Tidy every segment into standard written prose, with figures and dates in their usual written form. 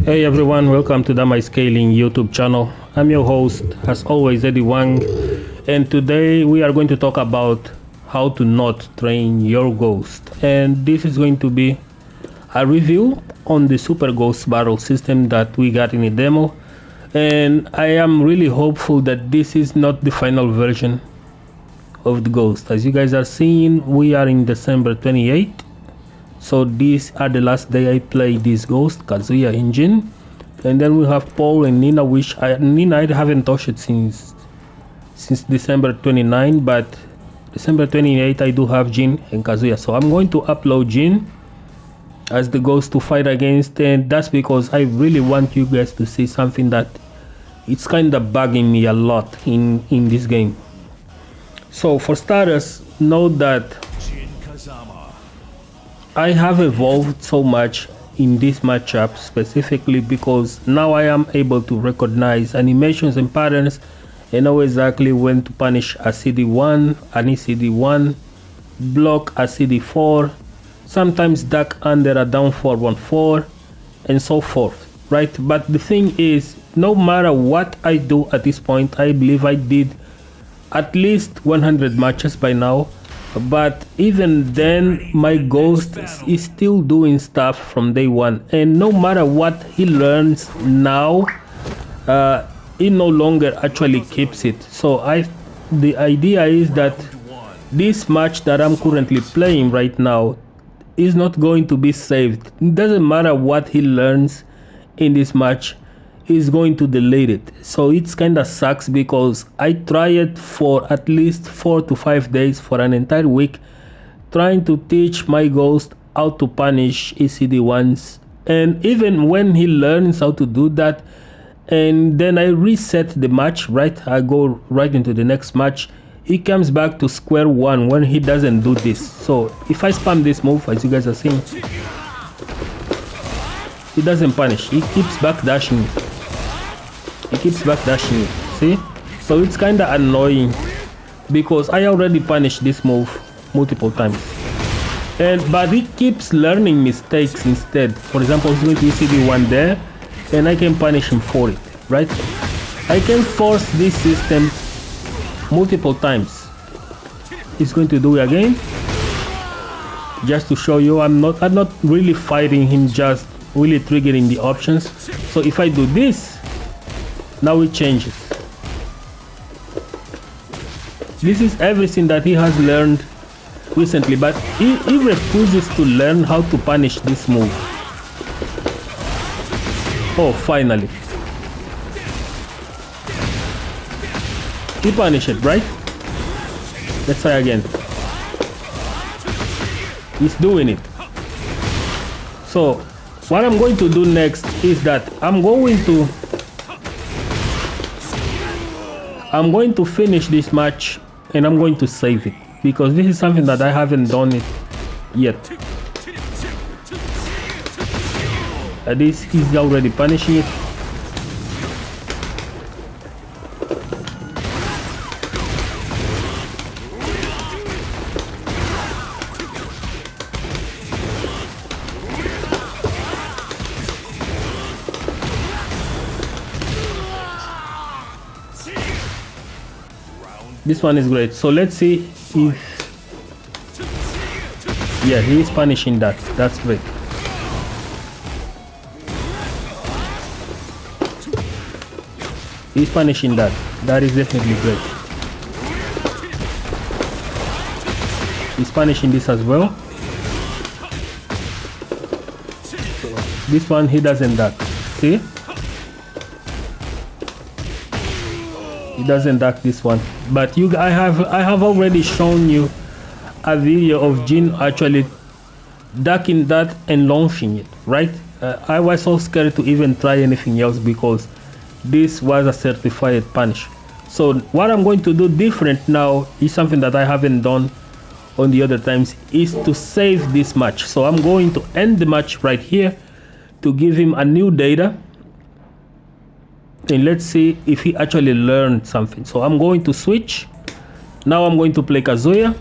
Hey everyone, welcome to the My Scaling YouTube channel. I'm your host, as always, Eddie Wang, and today we are going to talk about how to not train your ghost. And this is going to be a review on the Super Ghost Barrel system that we got in the demo. And I am really hopeful that this is not the final version of the ghost. As you guys are seeing, we are in December 28th. So these are the last day I played this ghost, Kazuya engine. And then we have Paul and Nina, which Nina I haven't touched it since December 29, but December 28 I do have Jin and Kazuya. So I'm going to upload Jin as the ghost to fight against, and that's because I really want you guys to see something that it's kind of bugging me a lot in this game. So for starters, note that I have evolved so much in this matchup, specifically because now I am able to recognize animations and patterns and know exactly when to punish a CD1, an ECD1, block a CD4, sometimes duck under a down 414, and so forth, right? But the thing is, no matter what I do at this point, I believe I did at least 100 matches by now. But even then, my ghost is still doing stuff from day one, and no matter what he learns now, he no longer actually keeps it. So the idea is that this match that I'm currently playing right now is not going to be saved. It doesn't matter what he learns in this match, he's going to delete it. So it's kind of sucks because I tried for at least 4 to 5 days for an entire week trying to teach my ghost how to punish ECD1s, and even when he learns how to do that and then I reset the match, right, I go right into the next match, he comes back to square one when he doesn't do this. So if I spam this move, as you guys are seeing, he doesn't punish, he keeps backdashing. See? So it's kind of annoying because I already punished this move multiple times, but he keeps learning mistakes instead. For example, he's going to ECD1 there and I can punish him for it, right? I can force this system multiple times. He's going to do it again. Just to show you, I'm not really fighting him, just really triggering the options. So if I do this, now it changes. This is everything that he has learned recently, but he refuses to learn how to punish this move. Oh, finally. He punished it, right? Let's try again. He's doing it. So what I'm going to do next is that I'm going to finish this match and I'm going to save it because this is something that I haven't done it yet. This is already punishing it. This one is great. So let's see if, yeah, he is punishing that. That's great. He's punishing that. That is definitely great. He's punishing this as well. So this one he doesn't duck. See? He doesn't duck this one. But I have already shown you a video of Jin actually ducking that and launching it, right? I was so scared to even try anything else because this was a certified punish. So what I'm going to do different now is something that I haven't done on the other times, is to save this match. So I'm going to end the match right here to give him a new data, and let's see if he actually learned something. So I'm going to switch. Now I'm going to play Kazuya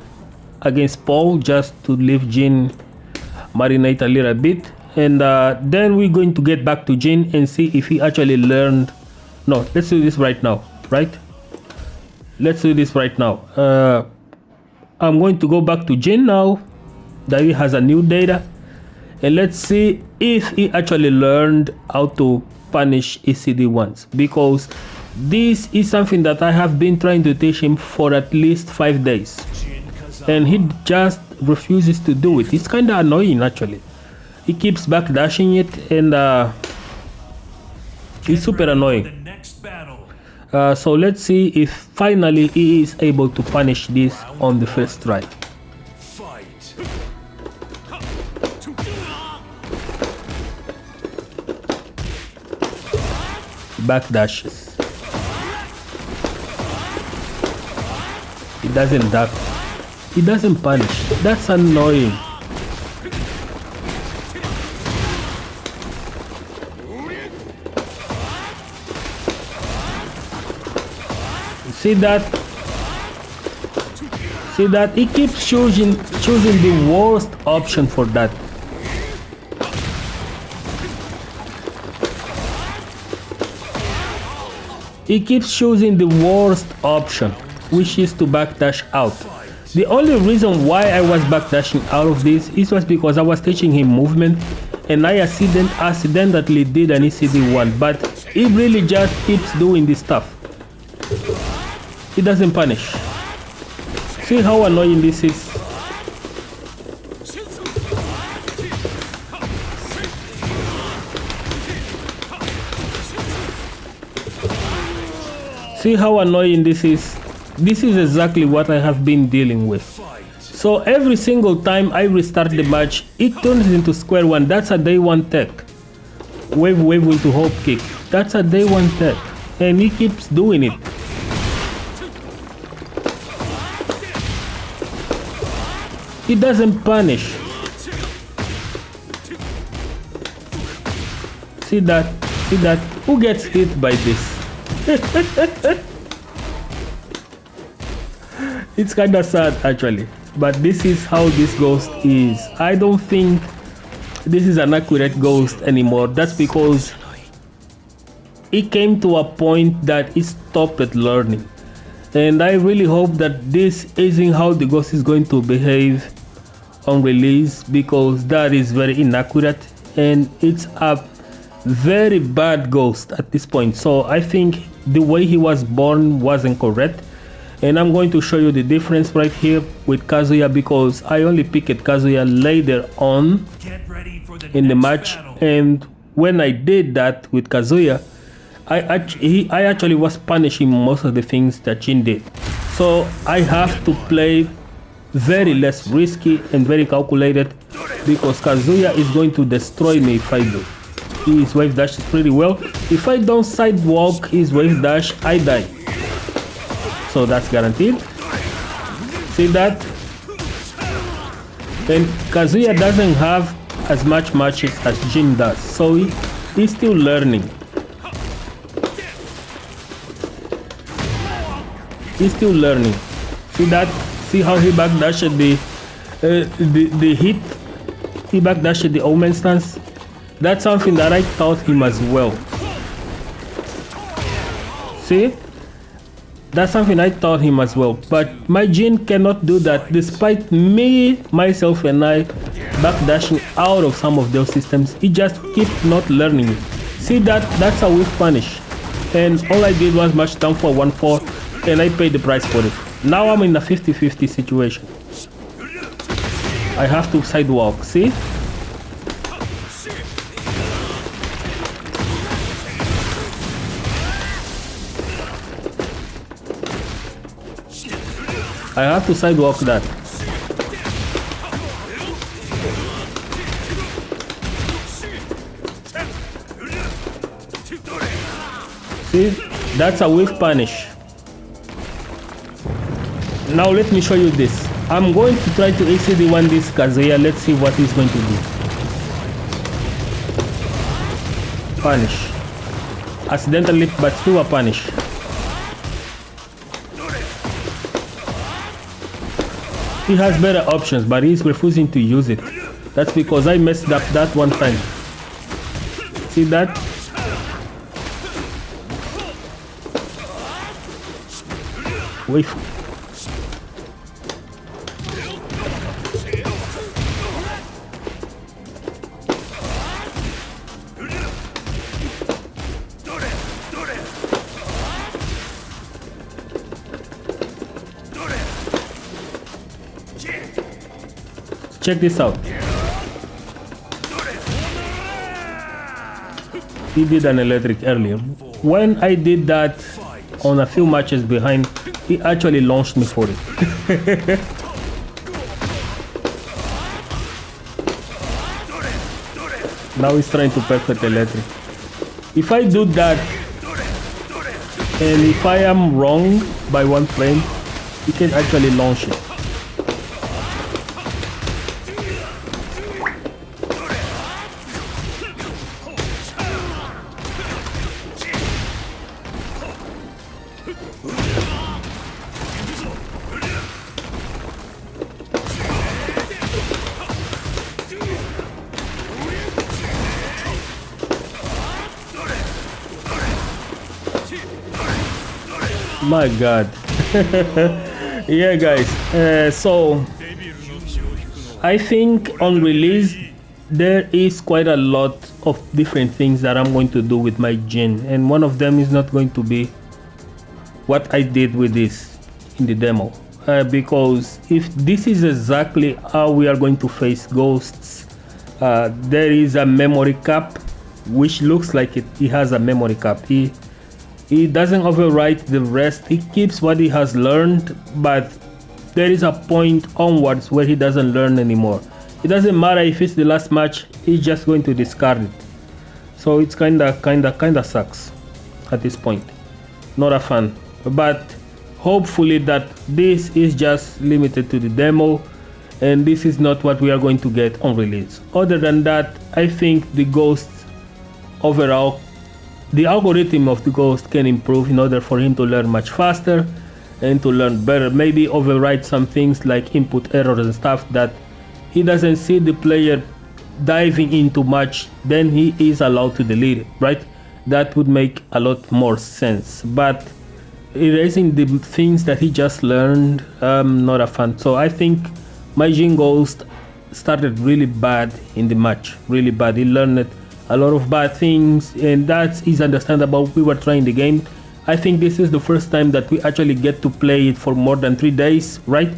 against Paul just to leave Jin marinate a little bit, And then we're going to get back to Jin and see if he actually learned. No, let's do this right now, right? Let's do this right now. I'm going to go back to Jin now that he has a new data, and let's see if he actually learned how to punish ECD once, because this is something that I have been trying to teach him for at least 5 days, and he just refuses to do it. It's kind of annoying actually. He keeps backdashing it, and it's super annoying. So let's see if finally he is able to punish this on the first try. Backdashes. He doesn't duck. He doesn't punish. That's annoying. See that? See that? He keeps choosing the worst option for that. He keeps choosing the worst option, which is to backdash out. The only reason why I was backdashing out of this was because I was teaching him movement, and I accidentally did an ECD1, but he really just keeps doing this stuff. He doesn't punish. See how annoying this is? See how annoying this is? This is exactly what I have been dealing with. So every single time I restart the match, it turns into square one. That's a day one tech. Wave into hope kick. That's a day one tech. And he keeps doing it. He doesn't punish. See that? See that? Who gets hit by this? It's kind of sad actually, but this is how this ghost is. I don't think this is an accurate ghost anymore. That's because it came to a point that it stopped learning, and I really hope that this isn't how the ghost is going to behave on release, because that is very inaccurate and it's a very bad ghost at this point. So I think the way he was born wasn't correct, and I'm going to show you the difference right here with Kazuya, because I only picked Kazuya later on in the match, and when I did that with Kazuya, I actually was punishing most of the things that Jin did. So I have to play very less risky and very calculated, because Kazuya is going to destroy me if I do. His wave dash is pretty well. If I don't sidewalk his wave dash, I die. So that's guaranteed. See that? And Kazuya doesn't have as much matches as Jin does, so he's still learning. He's still learning. See that? See how he backdashed the hit? He backdashed the omen stance. That's something that I taught him as well. See? That's something I taught him as well. But my Jin cannot do that, despite me, myself, and I backdashing out of some of those systems. He just keeps not learning it. See that? That's a weak punish. And all I did was match down for 1-4, and I paid the price for it. Now I'm in a 50-50 situation. I have to sidewalk, see? I have to sidewalk that. See? That's a weak punish. Now let me show you this. I'm going to try to ACD1 this Kazuya. Let's see what he's going to do. Punish. Accidentally, but still a punish. He has better options, but he's refusing to use it. That's because I messed up that one time. See that? Wait. Check this out. He did an electric earlier. When I did that on a few matches behind, he actually launched me for it. Now he's trying to perfect electric. If I do that, and if I am wrong by one frame, he can actually launch it. My god. Yeah guys, so I think on release there is quite a lot of different things that I'm going to do with my Jin, and one of them is not going to be what I did with this in the demo, because if this is exactly how we are going to face ghosts, there is a memory cap which looks like he has a memory cap. He doesn't overwrite the rest. He keeps what he has learned, but there is a point onwards where he doesn't learn anymore. It doesn't matter if it's the last match, he's just going to discard it. So it's kinda sucks at this point. Not a fan. But hopefully that this is just limited to the demo, and this is not what we are going to get on release. Other than that, I think the ghosts overall, the algorithm of the ghost can improve in order for him to learn much faster and to learn better. Maybe override some things like input errors and stuff that he doesn't see the player diving into much, then he is allowed to delete it, right? That would make a lot more sense. But erasing the things that he just learned, not a fan. So I think my Jin Ghost started really bad in the match, really bad. He learned a lot of bad things, and that is understandable. We were trying the game. I think this is the first time that we actually get to play it for more than 3 days, right?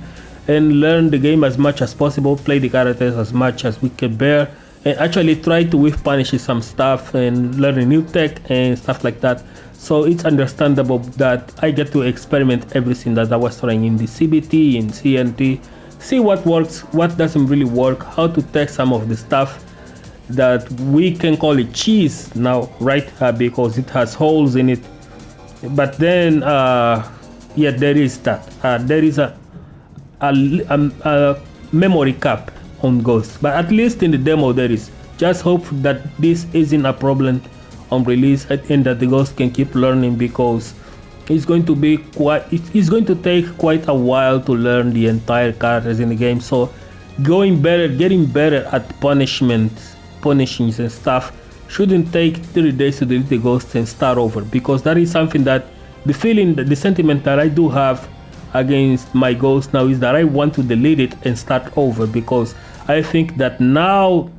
And learn the game as much as possible, play the characters as much as we can bear, and actually try to whiff punish some stuff and learn a new tech and stuff like that. So it's understandable that I get to experiment everything that I was trying in the CBT, in CNT, see what works, what doesn't really work, how to tech some of the stuff that we can call it cheese now, right? Because it has holes in it. But then yeah, there is that there is a memory cap on Ghost, but at least in the demo there is. Just hope that this isn't a problem on release, and that the Ghost can keep learning, because it's going to be it's going to take quite a while to learn the entire characters in the game. So getting better at punishings and stuff shouldn't take 30 days to delete the Ghost and start over, because that is something that the sentiment that I do have against my Ghost now is that I want to delete it and start over, because I think that now,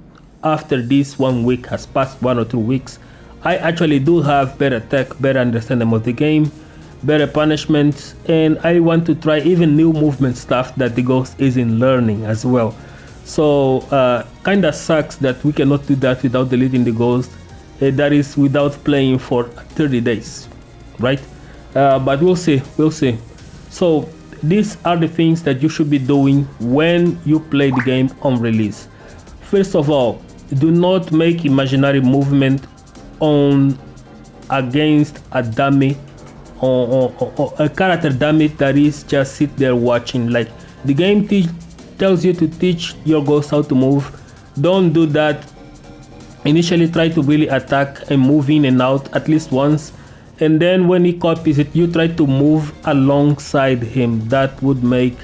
after this 1 week has passed, 1 or 2 weeks, I actually do have better tech, better understanding of the game, better punishments, and I want to try even new movement stuff that the Ghost isn't learning as well. So kinda sucks that we cannot do that without deleting the Ghost, that is without playing for 30 days, right? But we'll see. So these are the things that you should be doing when you play the game on release. First of all, do not make imaginary movement against a dummy or a character dummy that is just sit there watching. Like the game tells you to teach your Ghost how to move. Don't do that. Initially try to really attack and move in and out at least once, and then when he copies it, you try to move alongside him. That would make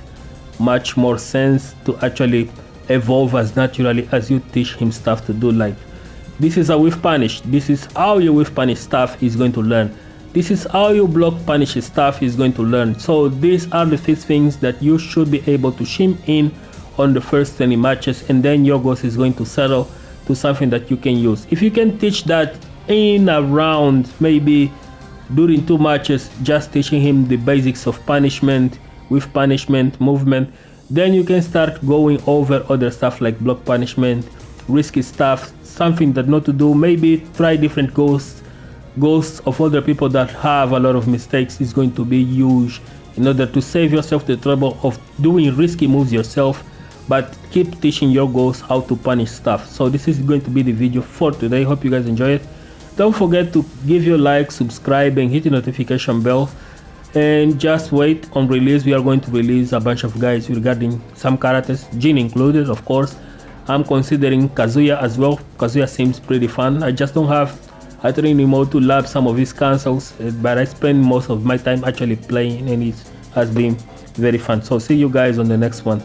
much more sense to actually evolve as naturally as you teach him stuff to do. Like, this is how we've punished, this is how you with punish stuff is going to learn, this is how you block punish stuff is going to learn. So these are the 6 things that you should be able to shim in on the first 20 matches, and then your ghost is going to settle to something that you can use. If you can teach that in a round, maybe during 2 matches, just teaching him the basics of punishment with punishment movement, then you can start going over other stuff like block punishment, risky stuff, something that not to do. Maybe try different ghosts of other people that have a lot of mistakes is going to be used in order to save yourself the trouble of doing risky moves yourself, but keep teaching your ghosts how to punish stuff. So this is going to be the video for today. Hope you guys enjoy it. Don't forget to give your like, subscribe, and hit the notification bell, and just wait on release. We are going to release a bunch of guys regarding some characters, Jin included, of course. I'm considering Kazuya as well. Kazuya seems pretty fun. I just don't have a training mode to lab some of his cancels, but I spend most of my time actually playing, and it has been very fun. So see you guys on the next one.